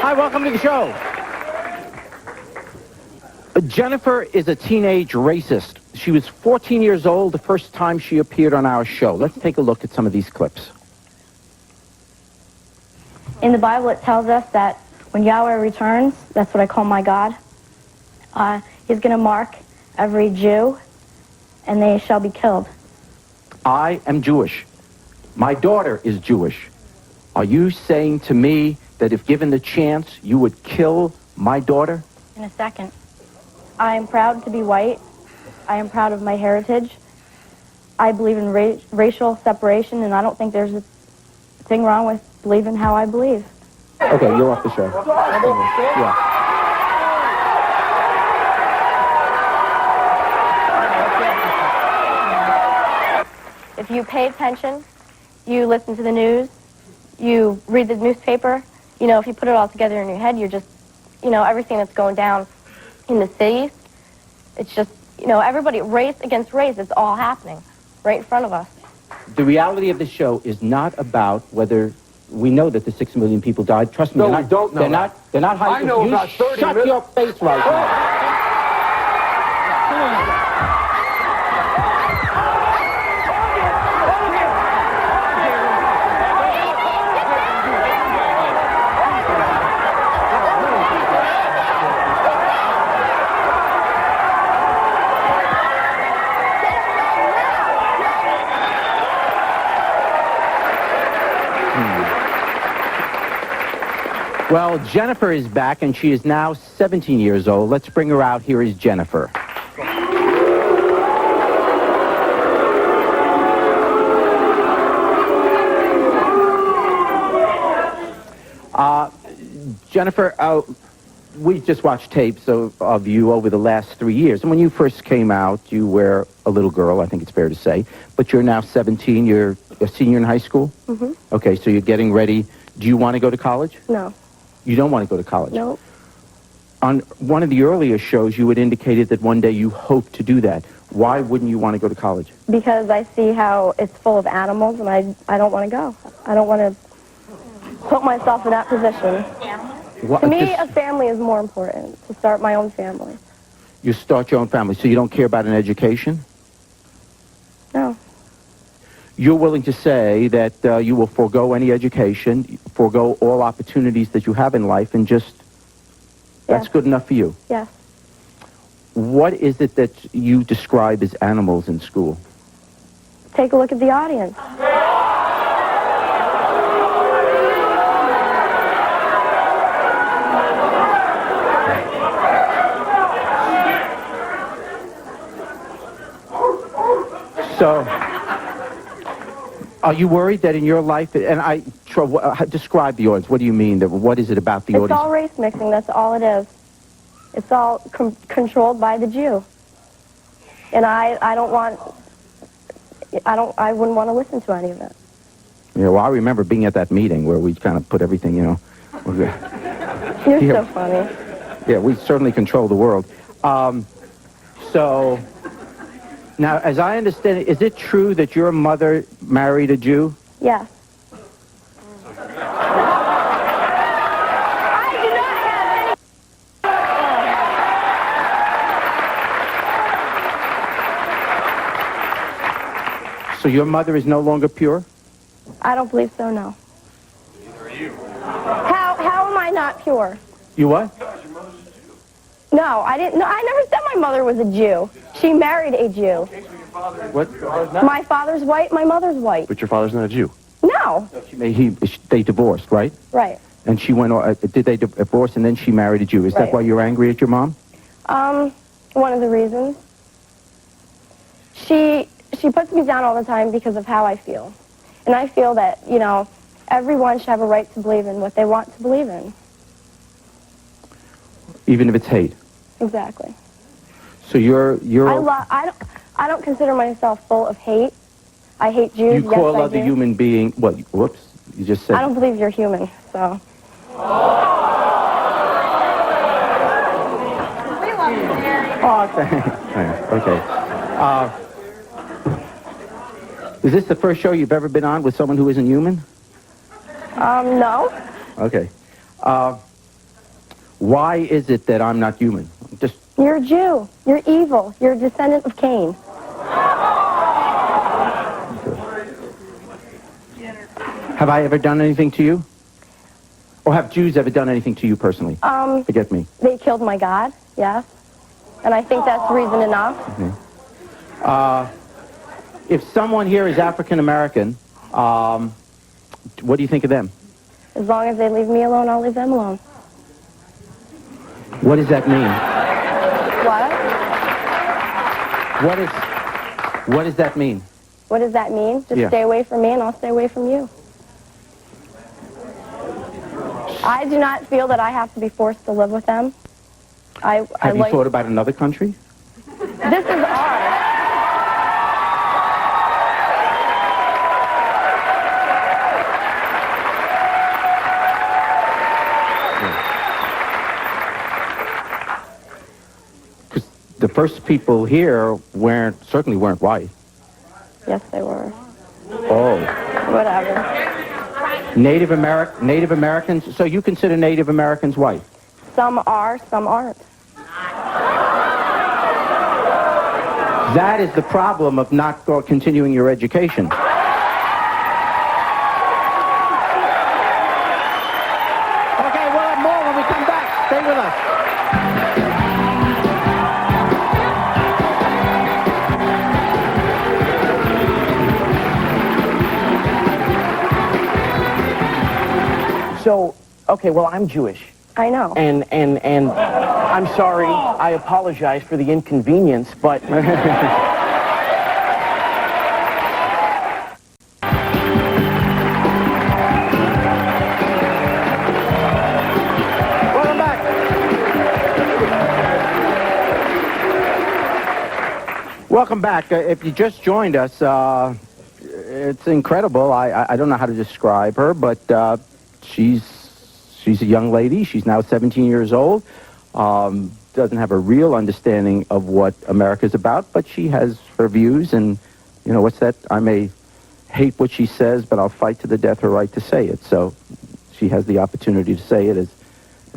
Hi, welcome to the show. Jennifer is a teenage racist. She was 14 years old the first time she appeared on our show. Let's take a look at some of these clips. In the Bible, it tells us that when Yahweh returns, that's what I call my God, he's going to mark every Jew, and they shall be killed. I am Jewish. My daughter is Jewish. Are you saying to me that if given the chance, you would kill my daughter? In a second. I am proud to be white. I am proud of my heritage. I believe in racial separation, and I don't think there's a thing wrong with believing how I believe. Okay, you're off the show. Yeah. If you pay attention, you listen to the news, you read the newspaper, you know, if you put it all together in your head, you're just, you know, everything that's going down in the cities, it's just, you know, everybody, race against race, it's all happening right in front of us. The reality of the show is not about whether we know that the 6 million people died. Trust me, No, we don't know. They're not hiding. I know about 30 Shut your face right now. Well, Jennifer is back, and she is now 17 years old. Let's bring her out. Here is Jennifer. Jennifer, we just watched tapes of you over the last 3 years. And when you first came out, you were a little girl, I think it's fair to say. But you're now 17. You're a senior in high school? Mm-hmm. Okay, so you're getting ready. Do you want to go to college? No. You don't want to go to college? No. On one of the earlier shows, you had indicated that one day you hope to do that. Why wouldn't you want to go to college? Because I see how it's full of animals, and I don't want to go. I don't want to put myself in that position. To me, a family is more important, to start my own family. You start your own family, so you don't care about an education? No. You're willing to say that you will forego any education, forego all opportunities that you have in life, and just, that's good enough for you? Yes. What is it that you describe as animals in school? Take a look at the audience. So, are you worried that in your life, and describe the audience, what do you mean? What is it about the audience? It's all race mixing, that's all it is. It's all controlled by the Jew. And I wouldn't want to listen to any of it. Yeah, well, I remember being at that meeting where we kind of put everything, you know. You're so funny. Yeah, we certainly control the world. So, now, as I understand it, is it true that your mother married a Jew? Yes. So your mother is no longer pure? I don't believe so, no. Neither are you. How am I not pure? You what? No, I didn't. No, I never said my mother was a Jew. She married a Jew. What? My father's white, my mother's white. But your father's not a Jew. No. They divorced, right? Right. And she went, did they divorce and then she married a Jew? Is that Right. why you're angry at your mom? One of the reasons. She puts me down all the time because of how I feel. And I feel that, you know, everyone should have a right to believe in what they want to believe in. Even if it's hate? Exactly. So you're... I don't consider myself full of hate. I hate Jews. You call yes, other I do. human being... What? Whoops. You just said... I don't believe you're human, so... Oh, thanks. Okay. Is this the first show you've ever been on with someone who isn't human? No. Okay. Why is it that I'm not human? Just You're a Jew. You're evil. You're a descendant of Cain. have I ever done anything to you? Or have Jews ever done anything to you personally? Forget me. They killed my God, yes. And I think that's reason enough. If someone here is African American, what do you think of them? As long as they leave me alone, I'll leave them alone. What does that mean? What? What does that mean? What does that mean? Just Yeah. stay away from me and I'll stay away from you. I do not feel that I have to be forced to live with them. Have you thought about another country? This is ours. Because the first people here certainly weren't white. Yes, they were. Oh. Whatever. Native Americans? So you consider Native Americans white? Some are, some aren't. That is the problem of not continuing your education. Okay, we'll have more when we come back. Stay with us. So, okay, well, I'm Jewish. I know. And I'm sorry, I apologize for the inconvenience, but... Welcome back. Welcome back. If you just joined us, it's incredible. I don't know how to describe her, but she's a young lady. She's now 17 years old. Doesn't have a real understanding of what America's about, but she has her views, and you know, what's that? I may hate what she says, but I'll fight to the death her right to say it. So she has the opportunity to say it, as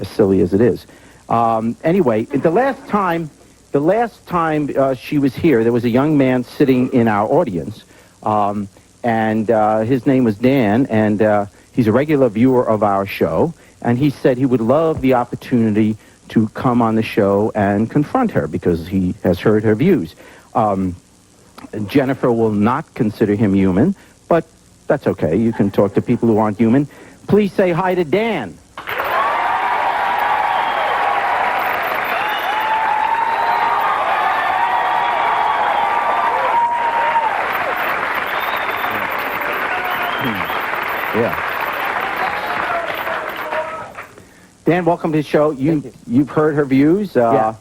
silly as it is. Anyway, the last time she was here, there was a young man sitting in our audience, and his name was Dan, and he's a regular viewer of our show, and he said he would love the opportunity to come on the show and confront her because he has heard her views. Jennifer will not consider him human, but that's okay. You can talk to people who aren't human. Please say hi to Dan. Yeah. Dan, welcome to the show. You've heard her views. Yeah.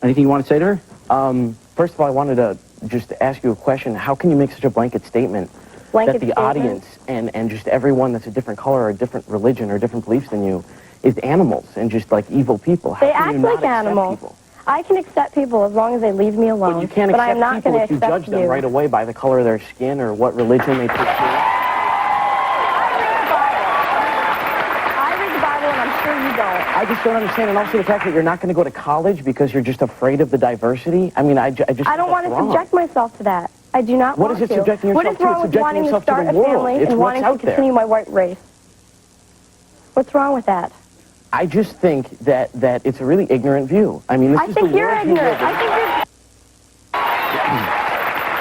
Anything you want to say to her? First of all, I wanted to just ask you a question. How can you make such a blanket statement Blanket that the statement? audience and just everyone that's a different color or a different religion or different beliefs than you is animals and just like evil people? How They can you act not like accept animals. people? I can accept people as long as they leave me alone. But you can't but I accept am not people going if to you accept judge them you. right away by the color of their skin or what religion they take to. I read the Bible, and I'm sure you don't. I just don't understand, and also the fact that you're not going to go to college because you're just afraid of the diversity. I mean, I just I think don't want that's to wrong. subject myself to that. I do not What want is it to. subjecting What yourself is wrong to? It's with subjecting wanting to yourself to start the a world. family It's and what's wanting to out there. continue my white race? What's wrong with that? I just think that it's a really ignorant view. I mean, this I is think the you're world we ignorant. live in. I think you're...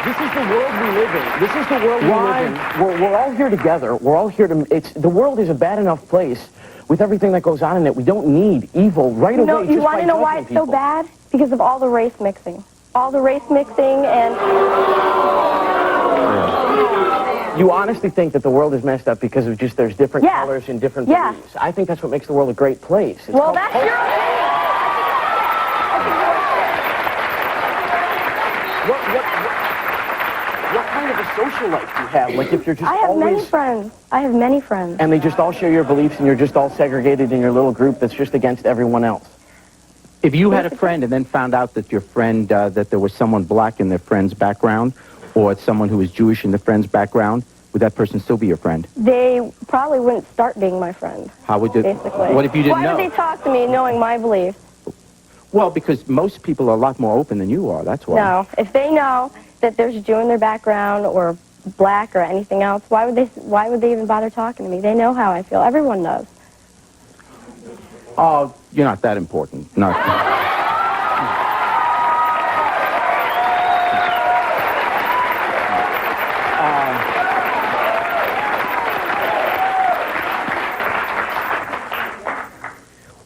This is the world we live in. This is the world we live in. We're all here together. We're all here to... The world is a bad enough place with everything that goes on in it. We don't need evil right away You just want by to know why judging it's so people. bad? Because of all the race mixing. All the race mixing and... You honestly think that the world is messed up because of just there's different Yes. colors and different Yes. beliefs. I think that's what makes the world a great place. It's Well, called that's culture. your opinion. What kind of a social life do you have? Like if you're just I have always... many friends. I have many friends. And they just all share your beliefs and you're just all segregated in your little group that's just against everyone else. If you had a friend and then found out that your friend, that there was someone black in their friend's background, or someone who was Jewish in the friend's background, would that person still be your friend? They probably wouldn't start being my friend, How would you? basically. What if you didn't Why know? would they talk to me knowing my beliefs? Well, because most people are a lot more open than you are. That's why. No. If they know that there's a Jew in their background or black or anything else, why would they even bother talking to me? They know how I feel. Everyone knows. Oh, you're not that important. No.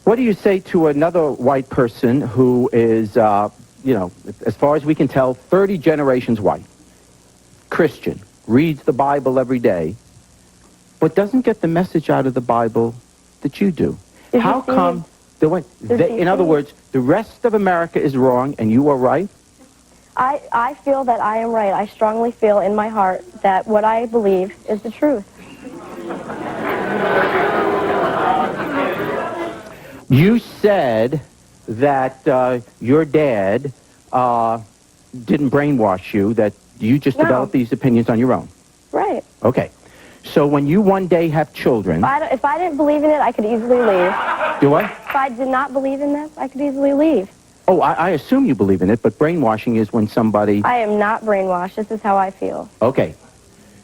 What do you say to another white person who is, as far as we can tell, 30 generations white, Christian, reads the Bible every day, but doesn't get the message out of the Bible that you do? Did How you see come in other words, the rest of America is wrong and you are right? I feel that I am right. I strongly feel in my heart that what I believe is the truth. You said that your dad didn't brainwash you, that you just No. developed these opinions on your own. Right. Okay. So when you one day have children... If I didn't believe in it, I could easily leave. Do what? If I did not believe in this, I could easily leave. Oh, I assume you believe in it, but brainwashing is when somebody... I am not brainwashed. This is how I feel. Okay.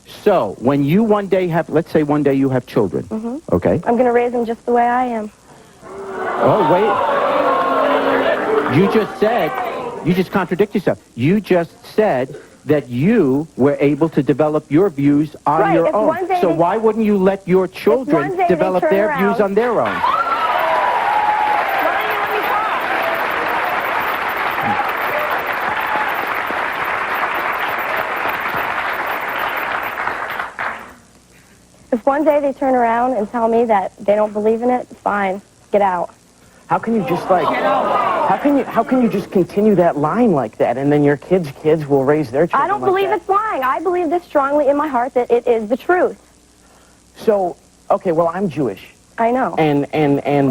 So when you one day have... Let's say one day you have children. Mm-hmm. Okay? I'm going to raise them just the way I am. Oh, wait. You just contradict yourself. You just said that you were able to develop your views on Right, your if own. one day So they- why wouldn't you let your one children day they develop turn their around- views on their own? Why don't you let me talk? If one day they turn around and tell me that they don't believe in it, fine, get out. How can you just how can you just continue that line like that, and then your kids' kids will raise their children I don't like believe that? it's lying. I believe this strongly in my heart that it is the truth. So, okay, well, I'm Jewish, I know. and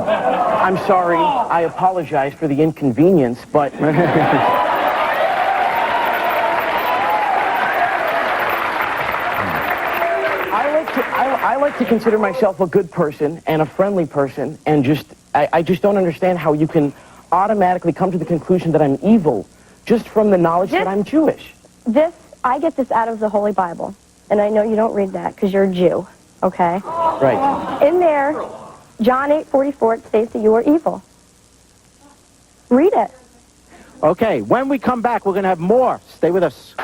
I'm sorry. I apologize for the inconvenience, but I like to consider myself a good person and a friendly person, and I just don't understand how you can automatically come to the conclusion that I'm evil just from the knowledge that I'm Jewish. I get this out of the Holy Bible, and I know you don't read that because you're a Jew, okay? Right. In there, John 8:44, it states that you are evil. Read it. Okay, when we come back, we're going to have more. Stay with us.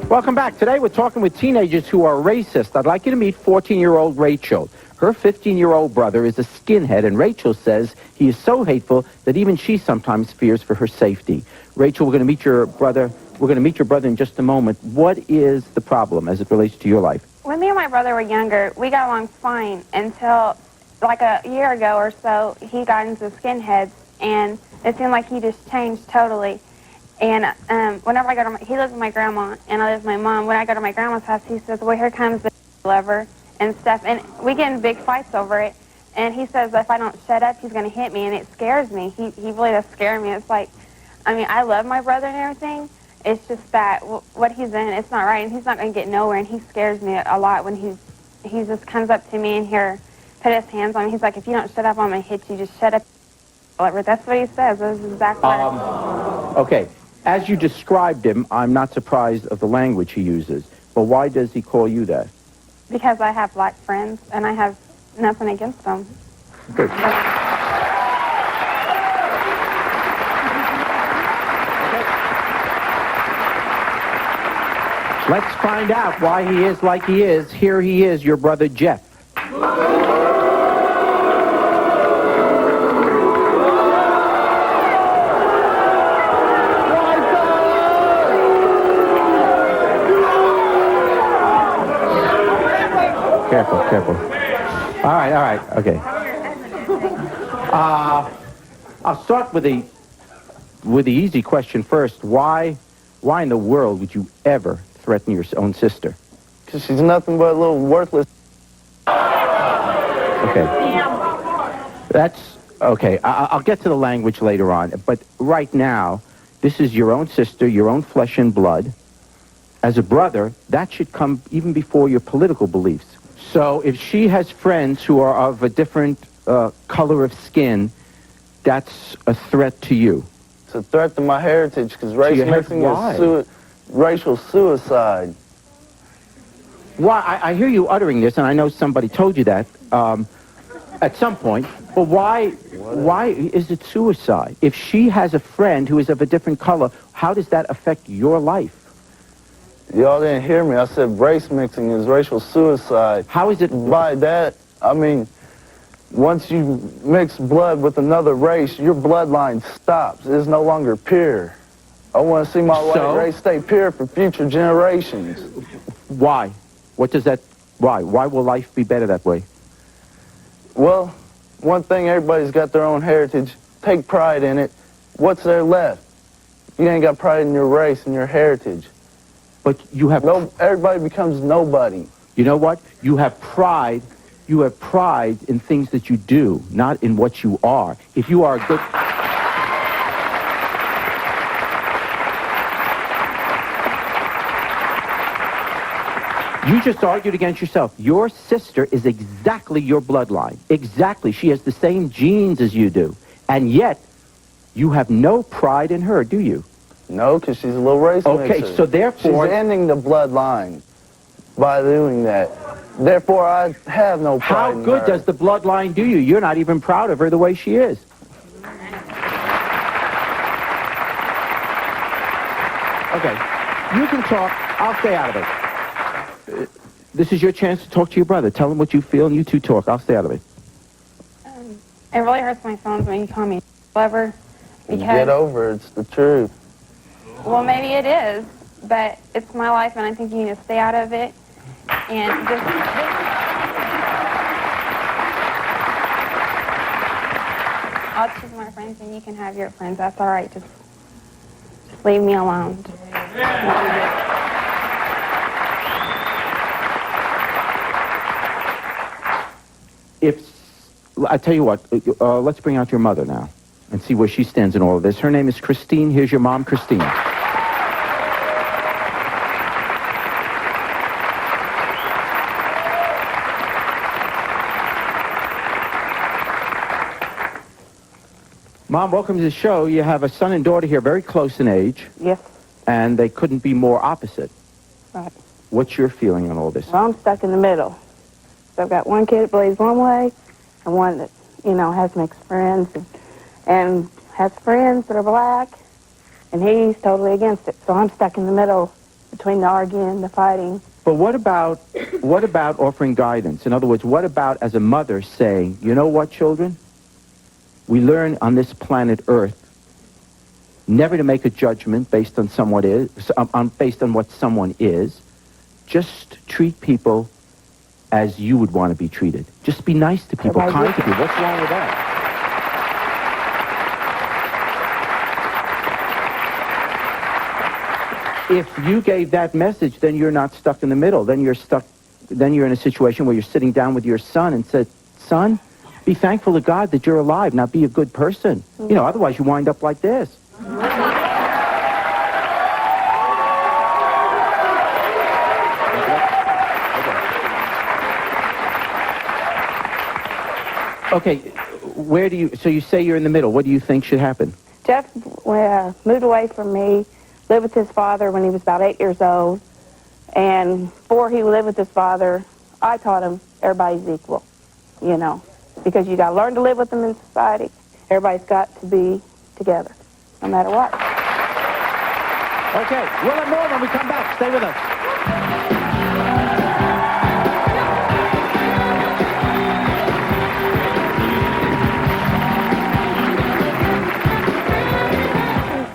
Welcome back. Today we're talking with teenagers who are racist. I'd like you to meet 14-year-old Rachel. Her 15-year-old brother is a skinhead, and Rachel says he is so hateful that even she sometimes fears for her safety. Rachel, we're going to meet your brother. We're going to meet your brother in just a moment. What is the problem as it relates to your life? When me and my brother were younger, we got along fine until like a year ago or so, he got into skinheads, and it seemed like he just changed totally. And whenever I go to he lives with my grandma, and I live with my mom. When I go to my grandma's house, he says, well, here comes the lover and stuff. And we get in big fights over it. And he says if I don't shut up, he's going to hit me, and it scares me. He really does scare me. It's like, I mean, I love my brother and everything. It's just that what he's in, it's not right, and he's not going to get nowhere. And he scares me a lot when he just comes up to me and here, put his hands on me. He's like, if you don't shut up, I'm going to hit you. Just shut up. That's what he says. Those are exact words. Okay. As you described him, I'm not surprised of the language he uses. But why does he call you that? Because I have black friends, and I have nothing against them. Good. Let's find out why he is like he is. Here he is, your brother Jeff. Careful. All right, okay. I'll start with the easy question first. Why in the world would you ever threaten your own sister? Because she's nothing but a little worthless. Okay. That's okay. I'll get to the language later on. But right now, this is your own sister, your own flesh and blood. As a brother, that should come even before your political beliefs. So if she has friends who are of a different color of skin, that's a threat to you. It's a threat to my heritage because race your mixing why? is racial suicide. Why? I hear you uttering this, and I know somebody told you that at some point. But why is it suicide? If she has a friend who is of a different color, how does that affect your life? Y'all didn't hear me. I said race mixing is racial suicide. How is it? By that, I mean, once you mix blood with another race, your bloodline stops. It is no longer pure. I want to see my white race stay pure for future generations. Why? What does that... Why? Why will life be better that way? Well, one thing, everybody's got their own heritage. Take pride in it. What's there left? You ain't got pride in your race and your heritage. But you have... No, everybody becomes nobody. You know what? You have pride. You have pride in things that you do, not in what you are. If you are a good... You just argued against yourself. Your sister is exactly your bloodline. Exactly. She has the same genes as you do. And yet, you have no pride in her, do you? No, because she's a little race Okay, mixer. so therefore... She's ending the bloodline by doing that. Therefore, I have no pride How in good her. does the bloodline do you? You're not even proud of her the way she is. Okay, you can talk. I'll stay out of it. This is your chance to talk to your brother. Tell him what you feel, and you two talk. I'll stay out of it. It really hurts my feelings when you call me clever. Because, Get over it. It's the truth. well, maybe it is, but it's my life, and I think you need to stay out of it. And just I'll choose my friends, and you can have your friends. That's all right. Just leave me alone. I tell you what, let's bring out your mother now and see where she stands in all of this. Her name is Christine. Here's your mom, Christine. Mom, welcome to the show. You have a son and daughter here, very close in age, Yes, and they couldn't be more opposite. right. What's your feeling on all this? Well, I'm stuck in the middle. So I've got one kid that believes one way, and one that, has mixed friends, and has friends that are black, and he's totally against it. So I'm stuck in the middle between the arguing, the fighting. But what about offering guidance? In other words, what about as a mother saying, you know what, children? We learn on this planet Earth never to make a judgment based on based on what someone is. Just treat people as you would want to be treated. Just be nice to people, kind to people. What's wrong with that? If you gave that message, then you're not stuck in the middle. Then you're in a situation where you're sitting down with your son and said, son, be thankful to God that you're alive. Now be a good person. Otherwise you wind up like this. Okay, so you say you're in the middle. What do you think should happen? Jeff moved away from me, lived with his father when he was about 8 years old, and before he lived with his father, I taught him everybody's equal, because you got to learn to live with them in society. Everybody's got to be together, no matter what. Okay, we'll have more when we come back. Stay with us.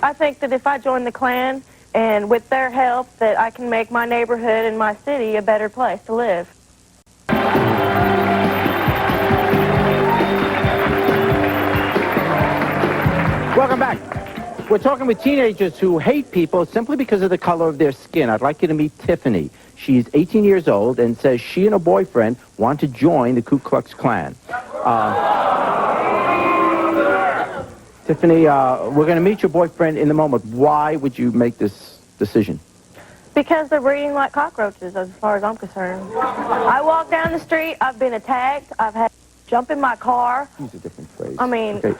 I think that if I join the Klan, and with their help, that I can make my neighborhood and my city a better place to live. Welcome back. We're talking with teenagers who hate people simply because of the color of their skin. I'd like you to meet Tiffany. She's 18 years old and says she and her boyfriend want to join the Ku Klux Klan. Tiffany, we're going to meet your boyfriend in a moment. Why would you make this decision? Because they're breeding like cockroaches, as far as I'm concerned. I walk down the street, I've been attacked, I've had to jump in my car. Use a different phrase. I mean, okay.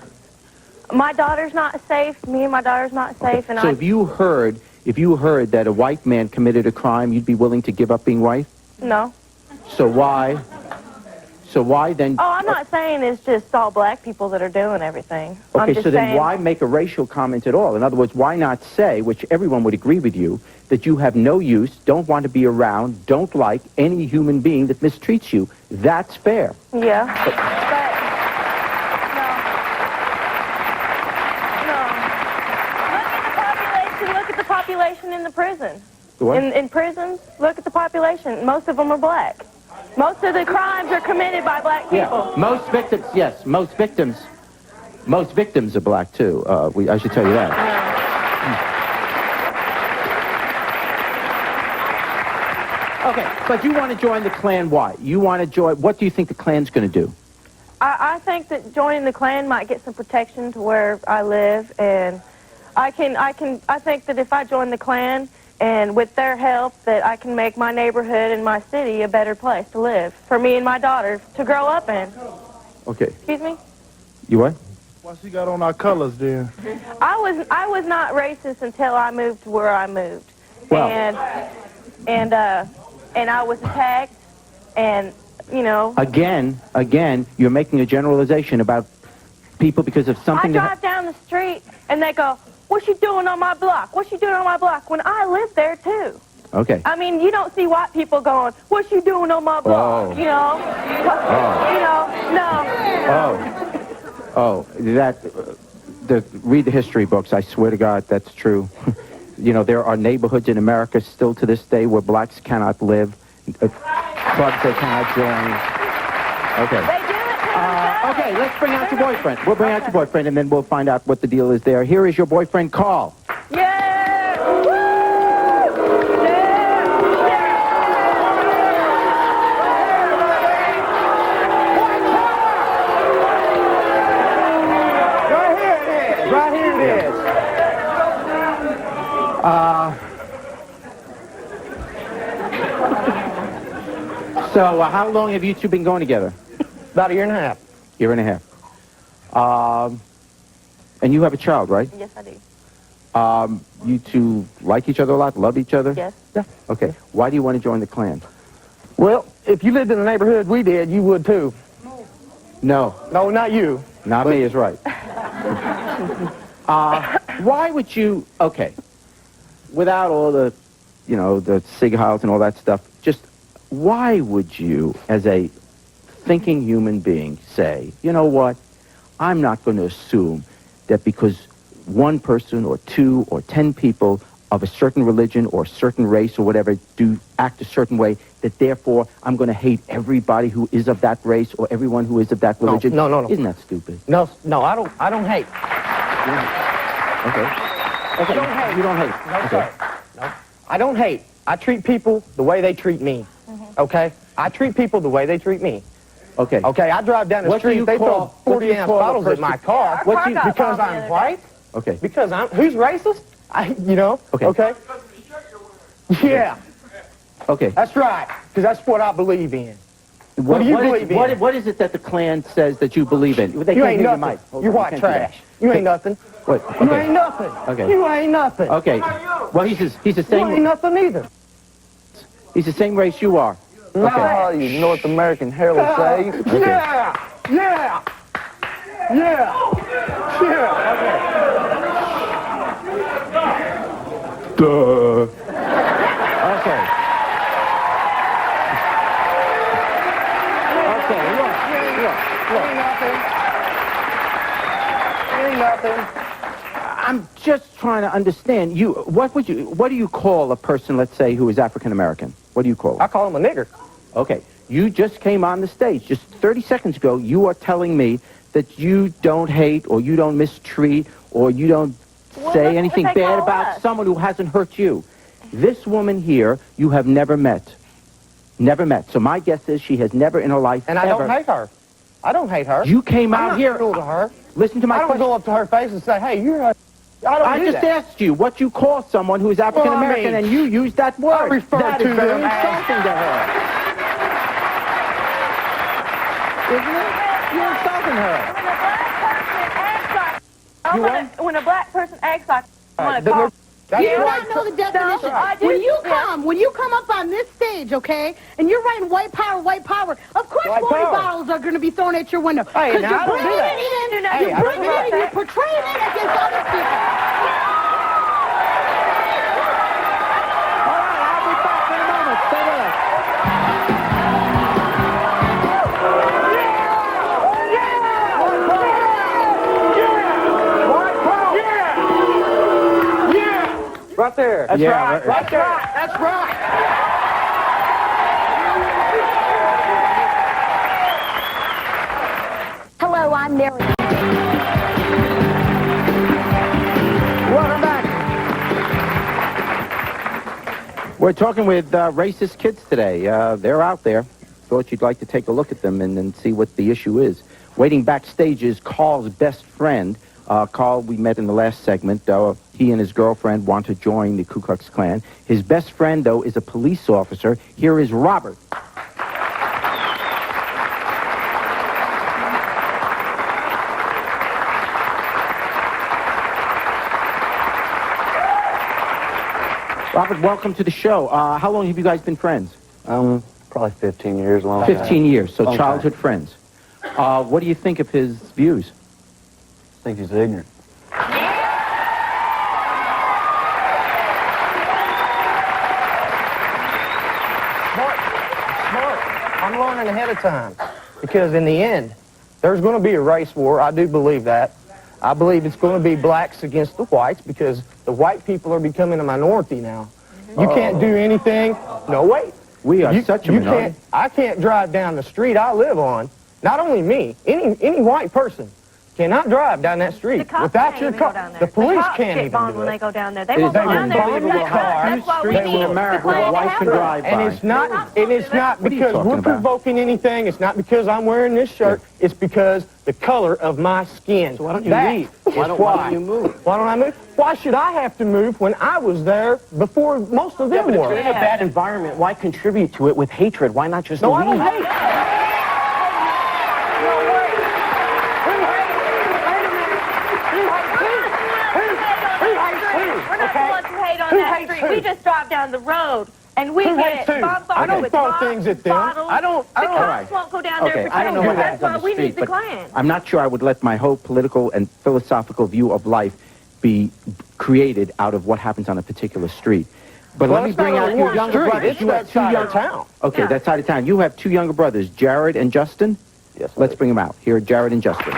My daughter's not safe, me and my daughter's not safe, and so if you heard that a white man committed a crime, you'd be willing to give up being white? No. So why then? Oh, I'm not saying it's just all black people that are doing everything. I'm Okay, just so then saying, why make a racial comment at all? In other words, why not say, which everyone would agree with you, that you have no use, don't want to be around, don't like any human being that mistreats you? That's fair. Yeah. Look at the population in the prison. What? In prisons, look at the population. Most of them are black. Most of the crimes are committed by black people. Yeah. Most victims, yes, most victims are black too. I should tell you that. Okay, but you want to join the Klan. Why? You want to join? What do you think the Klan's going to do? I think that joining the Klan might get some protection to where I live, and I think that if I join the Klan, and with their help, that I can make my neighborhood and my city a better place to live for me and my daughter to grow up in. Okay. Excuse me? You what? Why she got on our colors then? I was not racist until I moved to where I moved. Well. And I was attacked, and, you know. Again, you're making a generalization about people because of something I drive down the street, and they go, "What's you doing on my block? What's you doing on my block?" When I live there, too. Okay. I mean, you don't see white people going, "What's you doing on my block?" Oh. You know? You know, no. Read the history books. I swear to God, that's true. You know, there are neighborhoods in America still to this day where blacks cannot live, clubs they cannot join. Okay. They do it to Okay, let's bring out your boyfriend. We'll bring out your boyfriend, and then we'll find out what the deal is there. Here is your boyfriend, Carl. Yeah! Woo! Right here it is. So how long have you two been going together? About a year and a half. Year and a half. And you have a child, right? Yes, I do. You two like each other a lot, love each other? Yes. Yeah. Okay. Why do you want to join the Klan? Well, if you lived in the neighborhood we did, you would too. No. No, not you. Not me is right. Why would you, okay, without all the, you know, the SIG Heils and all that stuff, just why would you, as a thinking human being, say, you know what, I'm not going to assume that because one person or 2 or 10 people of a certain religion or a certain race or whatever do act a certain way, that therefore I'm going to hate everybody who is of that race or everyone who is of that religion? No. Isn't that stupid? No, I don't hate. Okay. I don't hate. You don't hate. No, Okay. sir. No. I don't hate. I treat people the way they treat me. Okay? I treat people the way they treat me. Okay. Okay, I drive down the What do street, you they call- throw what do you 40-ounce call a bottles at person- my car. What do you- Because I'm white? Okay. Because who's racist? Okay. Yeah, Okay. that's right. Because that's what I believe in. What do you believe in? What is it that the Klan says that you believe in? They You can't ain't hear your nothing. mic. Hold You're on, white you can't do trash. You ain't nothing. that. What? You Okay. ain't nothing. Okay. You ain't nothing. Okay. Well, he's the You ain't same. nothing either. He's the same race you are. Oh, you North American hairless say. Yeah. Duh. Okay. Okay. Ain't nothing. I'm just trying to understand. What do you call a person, let's say, who is African American? What do you call I it? call him a nigger. Okay. You just came on the stage just 30 seconds ago. You are telling me that you don't hate or you don't mistreat or you don't Well, say that's what anything they bad call about us. someone who hasn't hurt you. This woman here, you have never met. Never met. So my guess is she has never in her life And I ever. don't hate her. I don't hate her. You came I'm out not here. cruel to her. Listen to my I don't question. go up to her face and say, hey, you're a... I I just asked you what you call someone who is African American, Well, I mean, and you used that word. I refer That to is very them as- insulting to her. Isn't it? You're insulting her. When a black person acts like I'm Then gonna call. that's You do right. not know the definition. I do. When you come up on this stage, okay, and you're writing white power, of course White 40 power. bottles are going to be thrown at your window. Hey, Because now, you're I don't do bringing that. it in, Hey, you're I don't bringing do it in, that. you're portraying it against other people. All right, I'll be back in a moment. Stay with us. Right there. That's Yeah, right. right- That's right. That's right. Hello, I'm Mary. Welcome back. We're talking with racist kids today. They're out there. Thought you'd like to take a look at them and see what the issue is. Waiting backstage is Carl's best friend. Carl, we met in the last segment. He and his girlfriend want to join the Ku Klux Klan. His best friend, though, is a police officer. Here is Robert. Robert, welcome to the show. How long have you guys been friends? Probably 15 years long. 15 years, so Long childhood friends. What do you think of his views? I think he's ignorant. Smart. I'm learning ahead of time. Because in the end, there's going to be a race war. I do believe that. I believe it's going to be blacks against the whites because the white people are becoming a minority now. You can't do anything. No, wait. We are such a minority. I can't drive down the street I live on. Not only me, any white person cannot drive down that street The cops without can't your even go car. down there. The police cops can't get even bombed do when it. they go down there. They It won't is go down there. unbelievable That's car. That's why we Streets need in America where the whites can drive by. And it's not What are you because talking we're about? provoking anything. It's not because I'm wearing this shirt. It's because the color of my skin. So why don't you leave? Why don't you move? Why don't I move? Why should I have to move when I was there before most of them But if were? you're in a bad environment, why contribute to it with hatred? Why not just No, leave? I don't hate. We're not the ones who hate on that hates street. who? We just drive down the road and we Who get hates who? bombarded I don't with throw rocks things and at them. bottles. I don't. The cops won't go down there Okay, and I don't know protect what us. happens That's on why the we need street, the but Klan. I'm not sure I would let my whole political and philosophical view of life be created out of what happens on a particular street. But Well, let me it's not bring out really your one younger street. brothers. It's You have that two side young of town. Okay, Yeah. that side of town. You have two younger brothers, Jared and Justin. Yes. Let's bring them out. Here are Jared and Justin.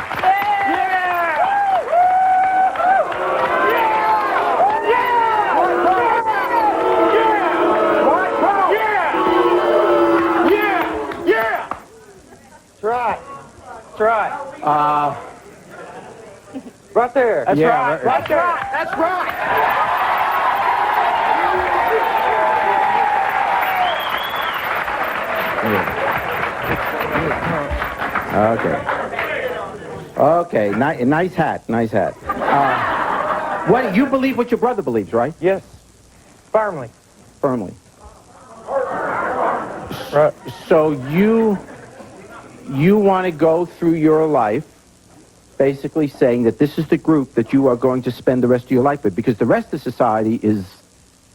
That's right. That's right. Right there. That's Yeah, right. right- Right there. That's right. Okay, nice hat, nice hat. What you believe what your brother believes, right? Yes. Firmly. Firmly. Right. So you want to go through your life basically saying that this is the group that you are going to spend the rest of your life with, because the rest of society is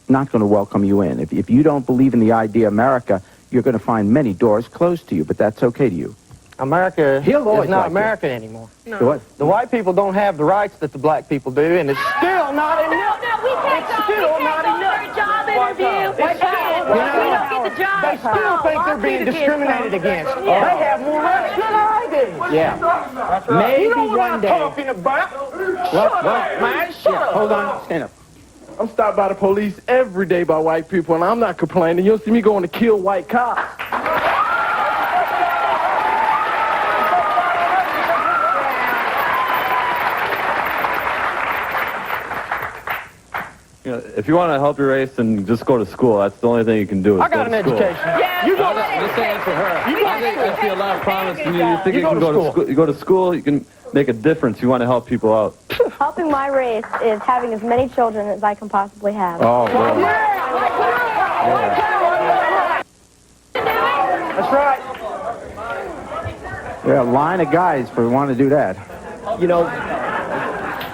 not going to welcome you in. If you don't believe in the idea of America, you're going to find many doors closed to you, but that's okay to you. America He'll always is not like you. America anymore. So what? The white people don't have the rights that the black people do, and it's still not enough. No, we can't go. Still We not can't go enough. for a job interview. We They can't. We don't get the job. They still think they're being discriminated against. They have more rights than I do. Yeah. You Maybe know what one I'm day. talking about? What? Man, shut up. Hold on. Stand up. I'm stopped by the police every day by white people, and I'm not complaining. You'll see me going to kill white cops. You know, if you want to help your race, then just go to school. That's the only thing you can do. Is I got go an to school. education. Yeah, You go to Just saying for her. I see a lot of promise in you. You think You you can go to go to school. school? You go to school, you can make a difference. You want to help people out. Helping my race is having as many children as I can possibly have. Oh, well. That's right. Yeah, a line of guys for wanting to do that. You know,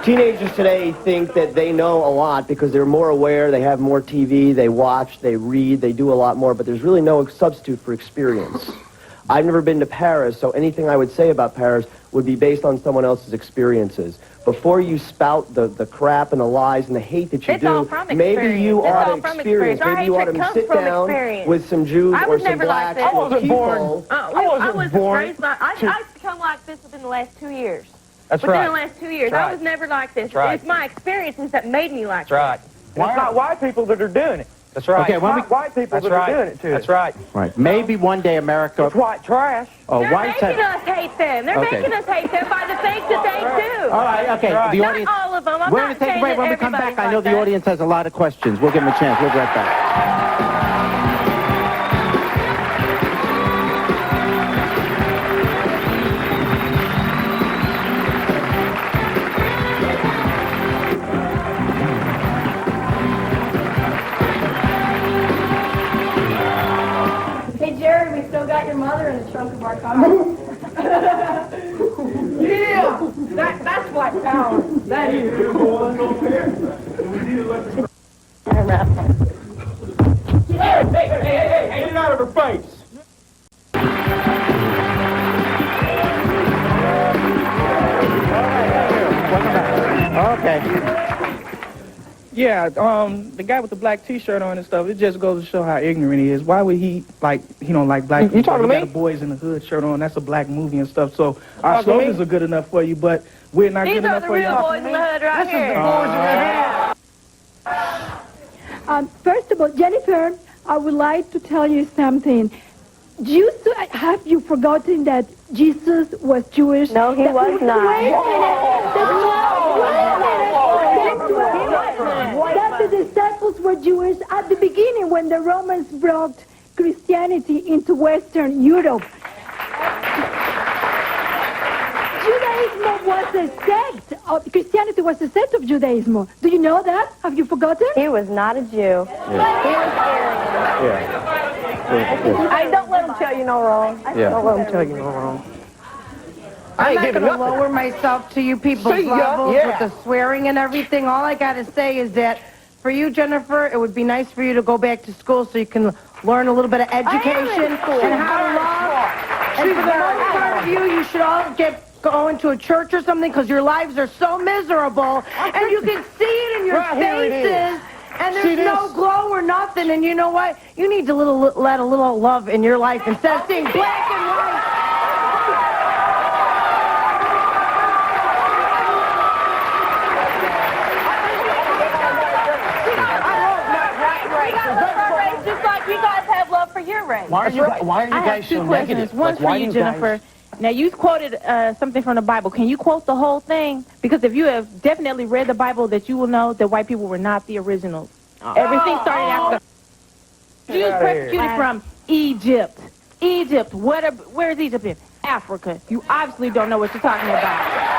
teenagers today think that they know a lot because they're more aware, they have more TV, they watch, they read, they do a lot more, but there's really no substitute for experience. I've never been to Paris, so anything I would say about Paris would be based on someone else's experiences. Before you spout the crap and the lies and the hate that you It's all do, from maybe you experience. It's ought all to from experience. experience. Our Maybe you ought hatred to comes sit from down experience. with some Jews I or was some never like blacks this. I or wasn't people. born. I was born raised like, I've become like this within the last 2 years. That's Within right. the last 2 years. That's I right. was never like this. That's right. It's my experiences that made me like That's right. this. It's not white people that are doing it. That's right. Okay, when It's not white people That's that right. are doing it too. That's right. Right. Maybe one day America... It's white trash. Oh, They're whites making have... us hate them. They're Okay. making us hate them by the things that they do. All right, okay. Right. The Not audience... all of them. I'm We're not going to take a saying break. that When we come back, everybody's I know like the that. audience has a lot of questions. We'll give them a chance. We'll be right back. Hey, Jerry, we still got your mother in the trunk of our car. Yeah, that's white power. That is. Get it out of her face. Okay. Yeah, the guy with the black T-shirt on and stuff, it just goes to show how ignorant he is. Why would he, like, he don't like black people? You talking to He me? got a Boys in the Hood shirt on. That's a black movie and stuff. So our Talking to me? slogans are good enough for you, but we're not These good are enough the for you. real boys in the hood right here. First of all, Jennifer, I would like to tell you something. Have you forgotten that Jesus was Jewish? No, he was not. Wait a minute. That the disciples were Jewish at the beginning when the Romans brought Christianity into Western Europe. Judaism was a sect. Christianity was a sect of Judaism. Do you know that? Have you forgotten? He was not a Jew. He was Aryan. I don't let him tell you no wrong. Don't let them tell you no wrong. I I'm ain't not giving going to nothing. lower myself to you people's See ya. levels Yeah. with the swearing and everything. All I got to say is that for you, Jennifer, it would be nice for you to go back to school so you can learn a little bit of education and how to love. And for the most part of you, you should all go into a church or something because your lives are so miserable and you can see it in your Right here it is. faces. And See there's no this? glow or nothing. And you know what? You need to let a little love in your life instead of seeing black and white. Just like you guys have love for your race. Why are you I guys have two so questions. negative? One Like, for why you, do guys- Jennifer. Now, you quoted something from the Bible. Can you quote the whole thing? Because if you have definitely read the Bible, that you will know that white people were not the originals. Everything started after. Jews persecuted from Egypt. Egypt. Where's Egypt in? Africa. You obviously don't know what you're talking about.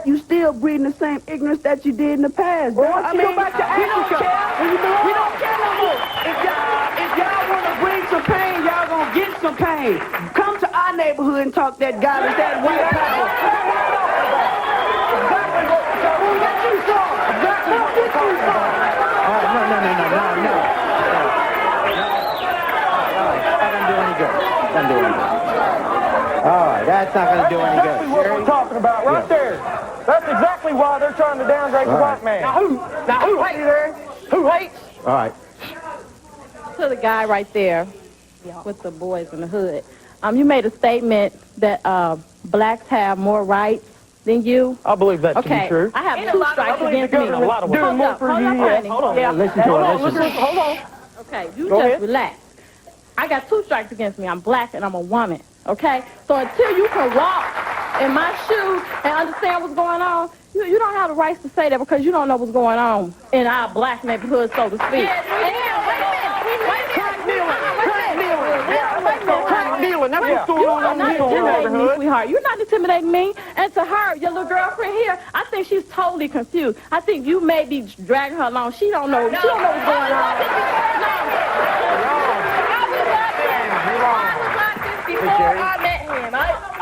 You still breeding the same ignorance that you did in the past. Well, why don't you go back to Africa? We don't care no more. If y'all want to bring some pain, y'all gonna get some pain. Come to our neighborhood and talk that garbage, that white power. We'll get you some. We'll get you some. No. That doesn't do any good. Doesn't do any good. All right, that's not going to do any good. That's exactly what we're talking about right there. That's exactly why they're trying to downgrade the white man. Now who hates? Who hates? All right. To the guy right there with the boys in the hood. You made a statement that blacks have more rights than you. I believe that to be Okay, true. I have two strikes against me. Doing more for you. Hold on, Hold on. Yeah. Listen to her. Hold on. Okay, you Go just ahead. relax. I got 2 strikes against me. I'm black and I'm a woman, okay? So until you can walk in my shoes and understand what's going on, you don't have the rights to say that because you don't know what's going on in our black neighborhood, so to speak. Crack dealing, that's what's going on in your neighborhood. Sweetheart, you're not intimidating me. And to her, your little girlfriend here, I think she's totally confused. I think you may be dragging her along. She don't know. She don't know what's going on.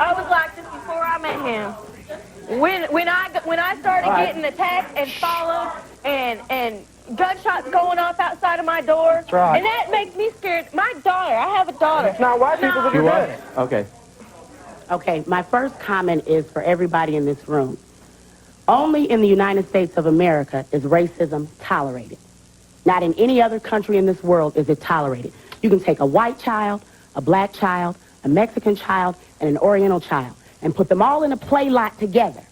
I was like this before I met him. When I started getting attacked and followed and gunshots going off outside of my door, That's right. and that makes me scared. My daughter, I have a daughter. It's not white people that are doing it. Okay. Okay, my first comment is for everybody in this room. Only in the United States of America is racism tolerated. Not in any other country in this world is it tolerated. You can take a white child, a black child, a Mexican child, and an Oriental child, and put them all in a play lot together.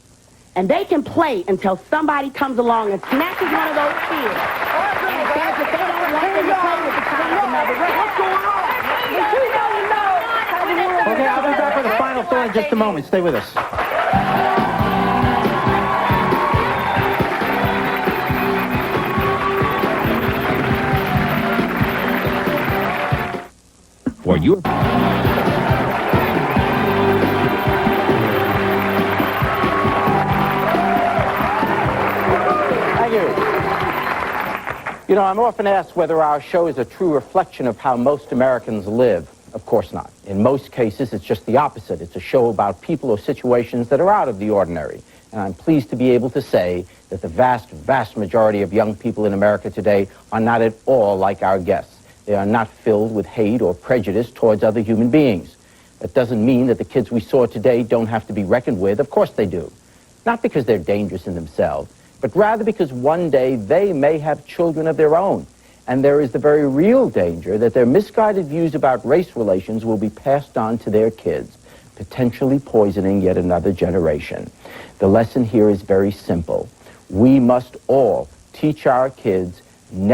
And they can play until somebody comes along and snatches one of those kids and says that they don't like them to play with the child of another race. What's going on? Okay, I'll be back with a final thought in just a moment. Stay with us. For you. You know, I'm often asked whether our show is a true reflection of how most Americans live. Of course not. In most cases, it's just the opposite. It's a show about people or situations that are out of the ordinary. And I'm pleased to be able to say that the vast, vast majority of young people in America today are not at all like our guests. They are not filled with hate or prejudice towards other human beings. That doesn't mean that the kids we saw today don't have to be reckoned with. Of course they do. Not because they're dangerous in themselves, but rather because one day they may have children of their own. And there is the very real danger that their misguided views about race relations will be passed on to their kids, potentially poisoning yet another generation. The lesson here is very simple. We must all teach our kids never